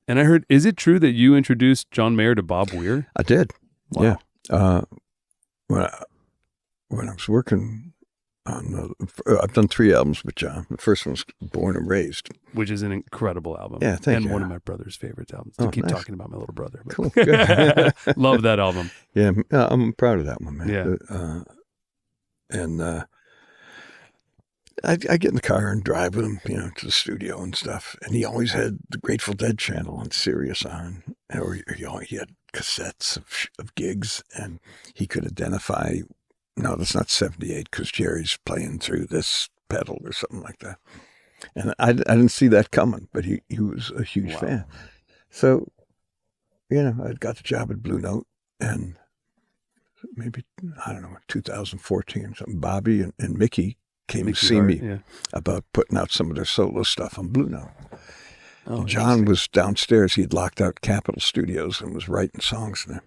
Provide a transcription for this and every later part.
And I heard, is it true that you introduced John Mayer to Bob Weir? I did. Wow. Yeah. When I was working on, I've done 3 albums with John. The first one was Born and Raised, Which is an incredible album. Yeah, thank you. And one of my brother's favorites albums. To keep nice. talking about my little brother. But. Cool. Good. Love that album. Yeah, I'm proud of that one, man. Yeah. I get in the car and drive with him, to the studio and stuff. And he always had the Grateful Dead channel on Sirius on, or he had cassettes of gigs, and he could identify. No, that's not 78 because Jerry's playing through this pedal or something like that. And I didn't see that coming, but he was a huge fan. So, I got the job at Blue Note, and maybe, I don't know, 2014 or something, Bobby and Mickey came to see me about putting out some of their solo stuff on Blue Note. Oh, John was downstairs. He had locked out Capitol Studios and was writing songs there.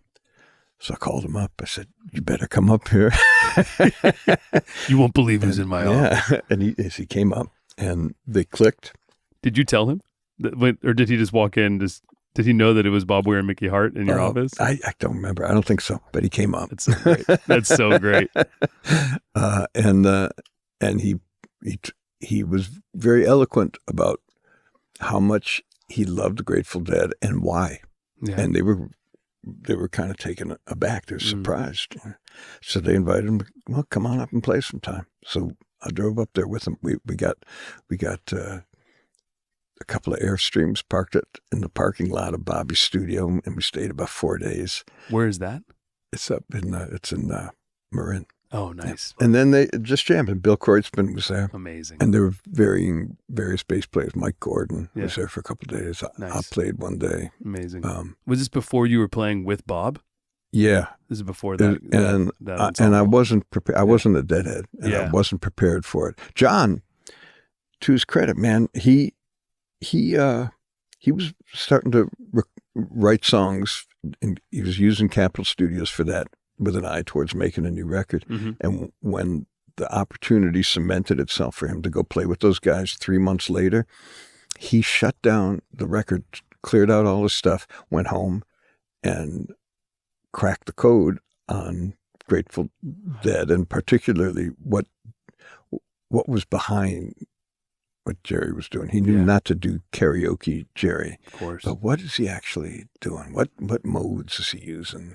So I called him up. I said, "You better come up here." You won't believe who's in my office. Yeah, and he came up, and they clicked. Did you tell him? Or did he just walk in? Did he know that it was Bob Weir and Mickey Hart in your office? I don't remember. I don't think so, but he came up. That's so great. That's so great. And he was very eloquent about how much he loved the Grateful Dead and why. Yeah. And they were kind of taken aback. They were surprised. So they invited him, well, come on up and play sometime. So I drove up there with him. We got a couple of Airstreams parked in the parking lot of Bobby's studio, and we stayed about 4 days. Where is that? It's up in Marin. Oh, nice. And then they just jammed, and Bill Kreutzmann was there. Amazing. And there were various bass players. Mike Gordon was there for a couple of days. Nice. I played one day. Amazing. Was this before you were playing with Bob? Yeah. This is before that. And I wasn't prepared. I wasn't a Deadhead, and I wasn't prepared for it. John, to his credit, man, he was starting to write songs, and he was using Capitol Studios for that, with an eye towards making a new record. Mm-hmm. And when the opportunity cemented itself for him to go play with those guys 3 months later, he shut down the record, cleared out all his stuff, went home, and cracked the code on Grateful Dead, and particularly what was behind what Jerry was doing. He knew not to do karaoke Jerry. Of course. But what is he actually doing? What modes is he using?